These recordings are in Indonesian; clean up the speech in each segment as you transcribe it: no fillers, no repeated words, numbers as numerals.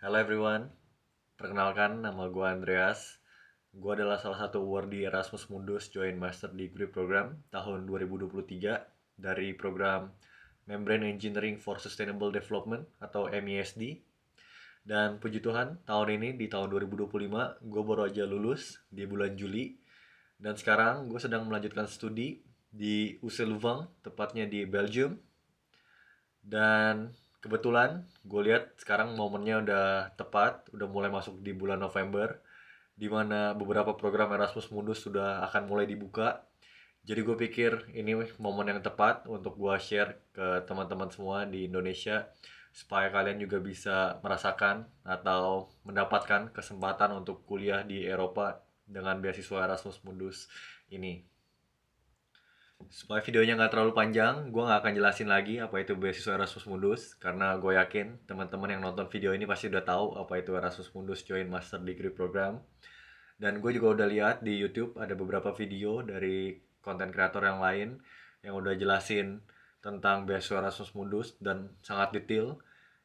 Hello everyone, perkenalkan nama gue Andreas. Gue adalah salah satu awardee Erasmus Mundus Joint Master Degree Program tahun 2023 dari program Membrane Engineering for Sustainable Development atau MESD. Dan puji Tuhan, tahun ini di tahun 2025 gue baru aja lulus di bulan Juli. Dan sekarang gue sedang melanjutkan studi di UC Leuven, tepatnya di Belgium. Dan kebetulan gue lihat sekarang momennya udah tepat, udah mulai masuk di bulan November, di mana beberapa program Erasmus Mundus sudah akan mulai dibuka. Jadi gue pikir ini momen yang tepat untuk gue share ke teman-teman semua di Indonesia, supaya kalian juga bisa merasakan atau mendapatkan kesempatan untuk kuliah di Eropa dengan beasiswa Erasmus Mundus ini. Supaya videonya nggak terlalu panjang, gue nggak akan jelasin lagi apa itu beasiswa Erasmus Mundus, karena gue yakin teman-teman yang nonton video ini pasti udah tahu apa itu Erasmus Mundus Joint Master Degree Program. Dan gue juga udah lihat di YouTube ada beberapa video dari konten kreator yang lain yang udah jelasin tentang beasiswa Erasmus Mundus dan sangat detail.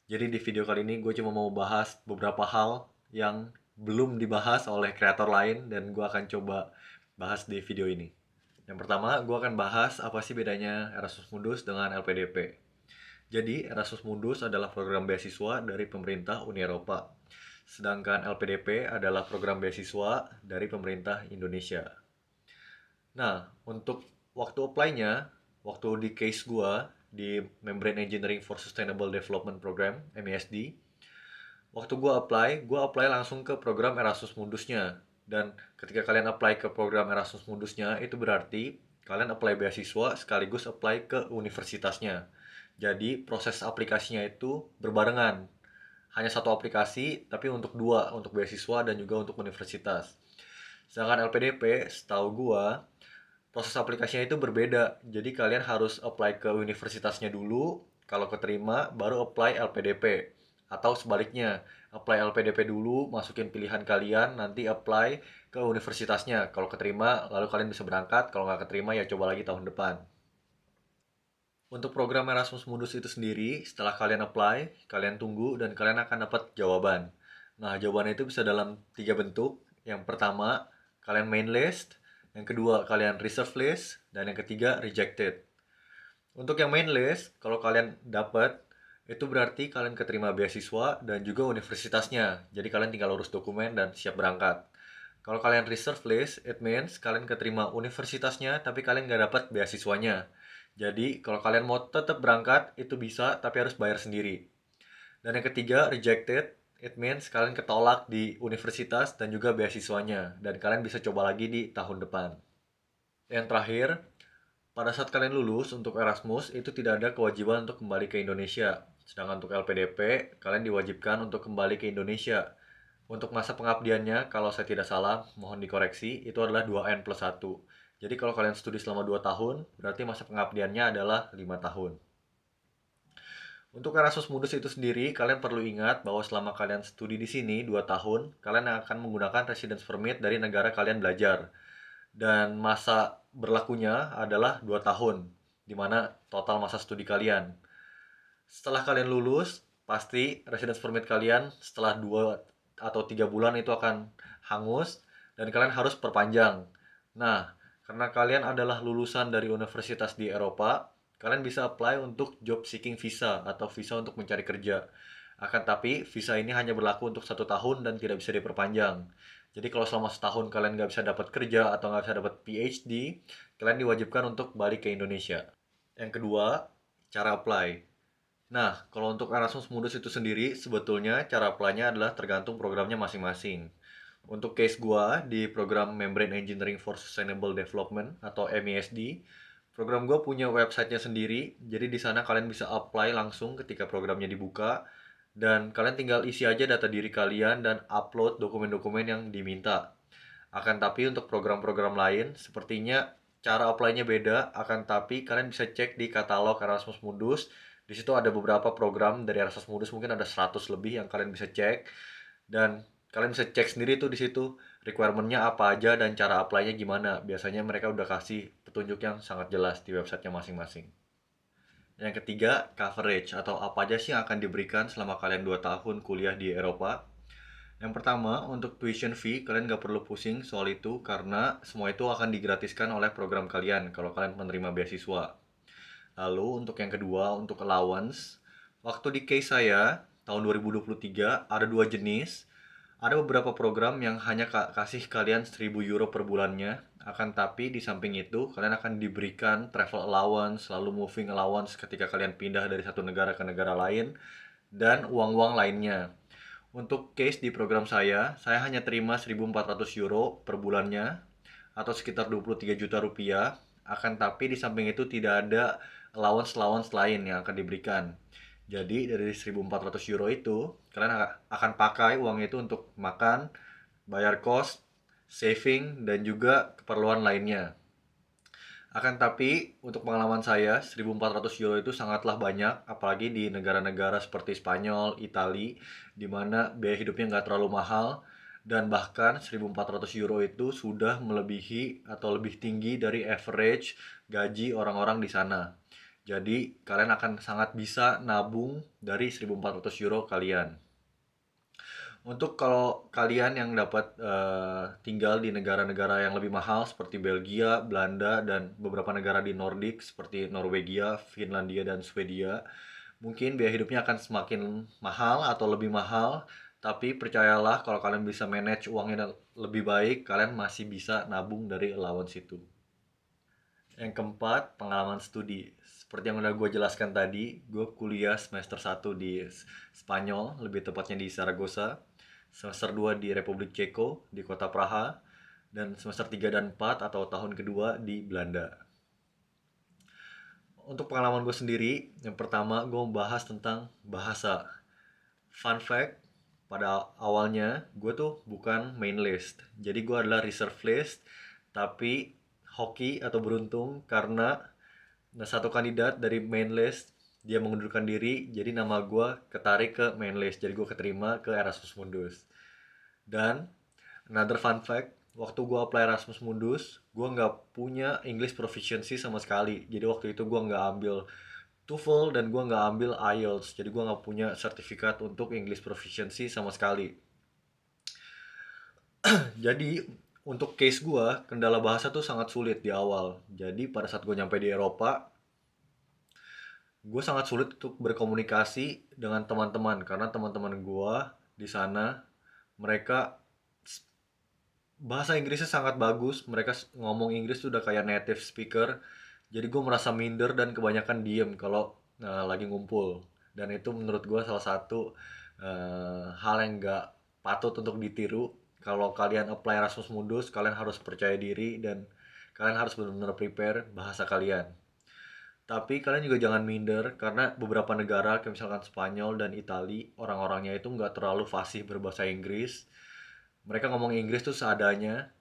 Jadi di video kali ini gue cuma mau bahas beberapa hal yang belum dibahas oleh kreator lain dan gue akan coba bahas di video ini. Yang pertama, gue akan bahas apa sih bedanya Erasmus Mundus dengan LPDP. Jadi, Erasmus Mundus adalah program beasiswa dari pemerintah Uni Eropa. Sedangkan LPDP adalah program beasiswa dari pemerintah Indonesia. Nah, untuk waktu apply-nya, waktu di case gue di Membrane Engineering for Sustainable Development Program, MESD, waktu gue apply langsung ke program Erasmus Mundusnya. Dan ketika kalian apply ke program Erasmus Mundusnya, itu berarti kalian apply beasiswa sekaligus apply ke universitasnya. Jadi proses aplikasinya itu berbarengan. Hanya satu aplikasi, tapi untuk dua, untuk beasiswa dan juga untuk universitas. Sedangkan LPDP, setahu gua, proses aplikasinya itu berbeda. Jadi kalian harus apply ke universitasnya dulu, kalau keterima baru apply LPDP. Atau sebaliknya, apply LPDP dulu, masukin pilihan kalian, nanti apply ke universitasnya. Kalau keterima, lalu kalian bisa berangkat. Kalau nggak keterima, ya coba lagi tahun depan. Untuk program Erasmus Mundus itu sendiri, setelah kalian apply, kalian tunggu dan kalian akan dapat jawaban. Nah, jawaban itu bisa dalam tiga bentuk. Yang pertama, kalian main list. Yang kedua, kalian reserve list. Dan yang ketiga, rejected. Untuk yang main list, kalau kalian dapat, itu berarti kalian keterima beasiswa dan juga universitasnya. Jadi kalian tinggal urus dokumen dan siap berangkat. Kalau kalian reserve list, it means kalian keterima universitasnya tapi kalian nggak dapat beasiswanya. Jadi kalau kalian mau tetap berangkat, itu bisa tapi harus bayar sendiri. Dan yang ketiga, rejected, it means kalian ketolak di universitas dan juga beasiswanya. Dan kalian bisa coba lagi di tahun depan. Yang terakhir, pada saat kalian lulus untuk Erasmus, itu tidak ada kewajiban untuk kembali ke Indonesia. Sedangkan untuk LPDP, kalian diwajibkan untuk kembali ke Indonesia. Untuk masa pengabdiannya, kalau saya tidak salah, mohon dikoreksi, itu adalah 2N+1. Jadi kalau kalian studi selama 2 tahun, berarti masa pengabdiannya adalah 5 tahun. Untuk Erasmus Mundus itu sendiri, kalian perlu ingat bahwa selama kalian studi di sini 2 tahun, kalian akan menggunakan residence permit dari negara kalian belajar. Dan masa berlakunya adalah 2 tahun, di mana total masa studi kalian. Setelah kalian lulus, pasti residence permit kalian setelah 2 atau 3 bulan itu akan hangus dan kalian harus perpanjang. Nah, karena kalian adalah lulusan dari universitas di Eropa, kalian bisa apply untuk job seeking visa atau visa untuk mencari kerja. Akan tapi, visa ini hanya berlaku untuk 1 tahun dan tidak bisa diperpanjang. Jadi kalau selama setahun kalian nggak bisa dapat kerja atau nggak bisa dapat PhD, kalian diwajibkan untuk balik ke Indonesia. Yang kedua, cara apply. Nah, kalau untuk Erasmus Mundus itu sendiri, sebetulnya cara apply-nya adalah tergantung programnya masing-masing. Untuk case gua di program Membrane Engineering for Sustainable Development atau MESD, program gua punya websitenya sendiri. Jadi di sana kalian bisa apply langsung ketika programnya dibuka dan kalian tinggal isi aja data diri kalian dan upload dokumen-dokumen yang diminta. Akan tapi untuk program-program lain, sepertinya cara apply-nya beda. Akan tapi kalian bisa cek di katalog Erasmus Mundus. Di situ ada beberapa program dari Erasmus Mundus, mungkin ada 100 lebih yang kalian bisa cek. Dan kalian bisa cek sendiri tuh di situ requirement-nya apa aja dan cara apply-nya gimana. Biasanya mereka udah kasih petunjuk yang sangat jelas di websitenya masing-masing. Yang ketiga, coverage atau apa aja sih yang akan diberikan selama kalian 2 tahun kuliah di Eropa. Yang pertama, untuk tuition fee, kalian nggak perlu pusing soal itu karena semua itu akan digratiskan oleh program kalian kalau kalian menerima beasiswa. Lalu untuk yang kedua, untuk allowance, waktu di case saya tahun 2023 ada dua jenis. Ada beberapa program yang hanya kasih kalian 1.000 euro per bulannya. Akan tapi di samping itu kalian akan diberikan travel allowance, lalu moving allowance ketika kalian pindah dari satu negara ke negara lain, dan uang-uang lainnya. Untuk case di program saya hanya terima 1.400 euro per bulannya atau sekitar 23 juta rupiah. Akan tapi di samping itu tidak ada allowance-allowance lain yang akan diberikan. Jadi dari 1.400 euro itu kalian akan pakai uang itu untuk makan, bayar kos, saving, dan juga keperluan lainnya. Akan tapi untuk pengalaman saya 1.400 euro itu sangatlah banyak, apalagi di negara-negara seperti Spanyol, Itali, di mana biaya hidupnya nggak terlalu mahal, dan bahkan 1.400 euro itu sudah melebihi atau lebih tinggi dari average gaji orang-orang di sana. Jadi kalian akan sangat bisa nabung dari 1.400 euro kalian. Untuk kalau kalian yang dapat tinggal di negara-negara yang lebih mahal seperti Belgia, Belanda, dan beberapa negara di Nordik seperti Norwegia, Finlandia, dan Swedia, mungkin biaya hidupnya akan semakin mahal atau lebih mahal, tapi percayalah kalau kalian bisa manage uangnya lebih baik, kalian masih bisa nabung dari allowance itu. Yang keempat, pengalaman studi. Seperti yang udah gue jelaskan tadi, gue kuliah semester 1 di Spanyol, lebih tepatnya di Zaragoza. Semester 2 di Republik Ceko, di kota Praha. Dan semester 3 dan 4 atau tahun kedua di Belanda. Untuk pengalaman gue sendiri, yang pertama gue membahas tentang bahasa. Fun fact, pada awalnya gue tuh bukan main list. Jadi gue adalah reserve list, tapi hoki atau beruntung karena satu kandidat dari main list dia mengundurkan diri, jadi nama gue ketarik ke main list, jadi gue keterima ke Erasmus Mundus. Dan another fun fact, waktu gue apply Erasmus Mundus, gue nggak punya English proficiency sama sekali. Jadi waktu itu gue nggak ambil TOEFL dan gue nggak ambil IELTS, jadi gue nggak punya sertifikat untuk English proficiency sama sekali. Jadi untuk case gue, kendala bahasa tuh sangat sulit di awal. Jadi pada saat gue nyampe di Eropa, gue sangat sulit untuk berkomunikasi dengan teman-teman karena teman-teman gue di sana mereka bahasa Inggrisnya sangat bagus, mereka ngomong Inggris tuh udah kayak native speaker, jadi gue merasa minder dan kebanyakan diem kalau lagi ngumpul, dan itu menurut gue salah satu hal yang gak patut untuk ditiru. Kalau kalian apply Erasmus Mundus, kalian harus percaya diri dan kalian harus benar-benar prepare bahasa kalian. Tapi kalian juga jangan minder karena beberapa negara kayak misalkan Spanyol dan Itali, orang-orangnya itu nggak terlalu fasih berbahasa Inggris. Mereka ngomong Inggris tuh seadanya.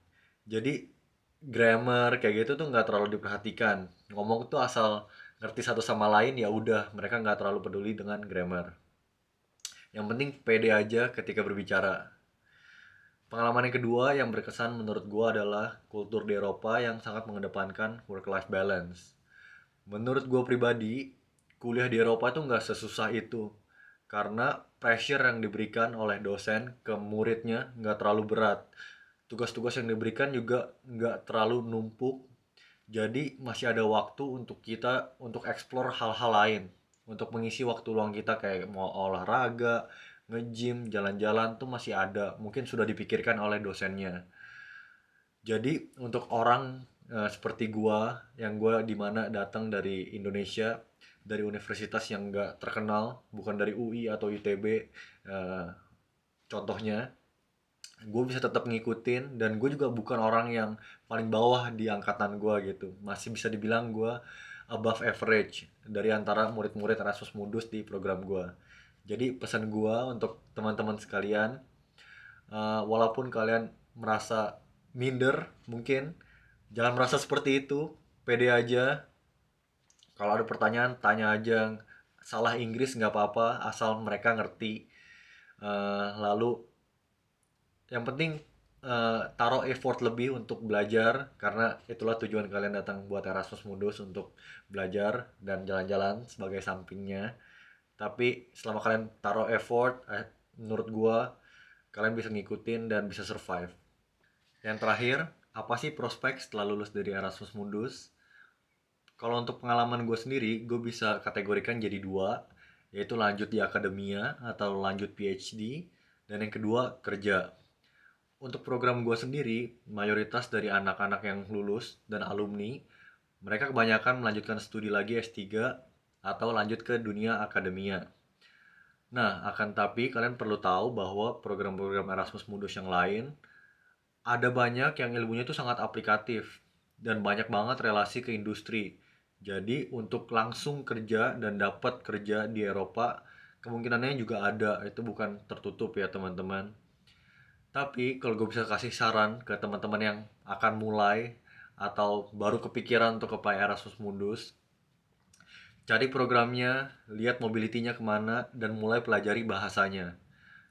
Jadi grammar kayak gitu tuh nggak terlalu diperhatikan. Ngomong tuh asal ngerti satu sama lain ya udah, mereka nggak terlalu peduli dengan grammar. Yang penting pede aja ketika berbicara. Pengalaman yang kedua yang berkesan menurut gua adalah kultur di Eropa yang sangat mengedepankan work-life balance. Menurut gue pribadi, kuliah di Eropa tuh nggak sesusah itu. Karena pressure yang diberikan oleh dosen ke muridnya nggak terlalu berat. Tugas-tugas yang diberikan juga nggak terlalu numpuk. Jadi masih ada waktu untuk kita untuk explore hal-hal lain. Untuk mengisi waktu luang kita kayak mau olahraga, nge-gym, jalan-jalan tuh masih ada. Mungkin sudah dipikirkan oleh dosennya. Jadi untuk orang seperti gua yang gua dimana datang dari Indonesia, dari universitas yang enggak terkenal, bukan dari UI atau ITB, eh, contohnya, gue bisa tetap ngikutin dan gue juga bukan orang yang paling bawah di angkatan gua gitu. Masih bisa dibilang gua above average dari antara murid-murid Erasmus Mundus di program gua. Jadi pesan gua untuk teman-teman sekalian, walaupun kalian merasa minder mungkin, jangan merasa seperti itu, pede aja. Kalau ada pertanyaan tanya aja, salah Inggris nggak apa-apa asal mereka ngerti. Lalu yang penting taruh effort lebih untuk belajar, karena itulah tujuan kalian datang buat Erasmus Mundus, untuk belajar dan jalan-jalan sebagai sampingnya. Tapi selama kalian taruh effort, menurut gua kalian bisa ngikutin dan bisa survive. Yang terakhir, apa sih prospek setelah lulus dari Erasmus Mundus? Kalau untuk pengalaman gue sendiri, gue bisa kategorikan jadi dua, yaitu lanjut di akademia atau lanjut PhD, dan yang kedua kerja. Untuk program gue sendiri, mayoritas dari anak-anak yang lulus dan alumni, mereka kebanyakan melanjutkan studi lagi S3 atau lanjut ke dunia akademia. Nah, akan tapi kalian perlu tahu bahwa program-program Erasmus Mundus yang lain ada banyak yang ilmunya itu sangat aplikatif dan banyak banget relasi ke industri. Jadi untuk langsung kerja dan dapat kerja di Eropa kemungkinannya juga ada, itu bukan tertutup ya teman-teman. Tapi kalau gue bisa kasih saran ke teman-teman yang akan mulai atau baru kepikiran untuk apply Erasmus Mundus, cari programnya, lihat mobility-nya kemana, dan mulai pelajari bahasanya.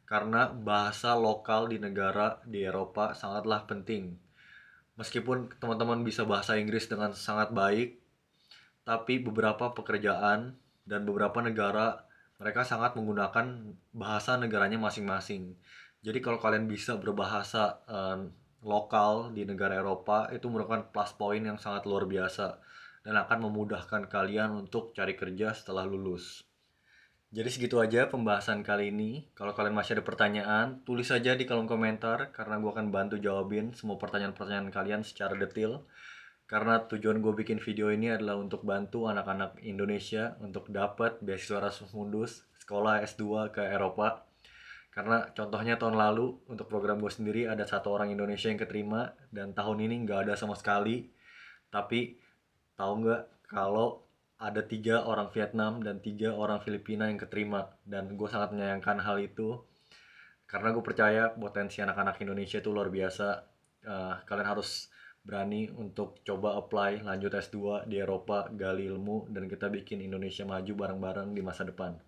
Karena bahasa lokal di negara di Eropa sangatlah penting. Meskipun teman-teman bisa bahasa Inggris dengan sangat baik, tapi beberapa pekerjaan dan beberapa negara mereka sangat menggunakan bahasa negaranya masing-masing. Jadi kalau kalian bisa berbahasa lokal di negara Eropa, itu merupakan plus point yang sangat luar biasa dan akan memudahkan kalian untuk cari kerja setelah lulus. Jadi segitu aja pembahasan kali ini. Kalau kalian masih ada pertanyaan, tulis saja di kolom komentar karena gue akan bantu jawabin semua pertanyaan-pertanyaan kalian secara detail. Karena tujuan gue bikin video ini adalah untuk bantu anak-anak Indonesia untuk dapat beasiswa Erasmus Mundus sekolah S2 ke Eropa. Karena contohnya tahun lalu untuk program gue sendiri ada satu orang Indonesia yang keterima, dan tahun ini nggak ada sama sekali. Tapi tahu nggak kalau ada 3 orang Vietnam dan 3 orang Filipina yang keterima, dan gue sangat menyayangkan hal itu karena gue percaya potensi anak-anak Indonesia itu luar biasa. Kalian harus berani untuk coba apply lanjut S2 di Eropa, gali ilmu, dan kita bikin Indonesia maju bareng-bareng di masa depan.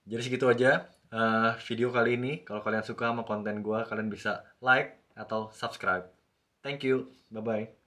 Jadi segitu aja video kali ini. Kalau kalian suka sama konten gue, kalian bisa like atau subscribe. Thank you, bye bye.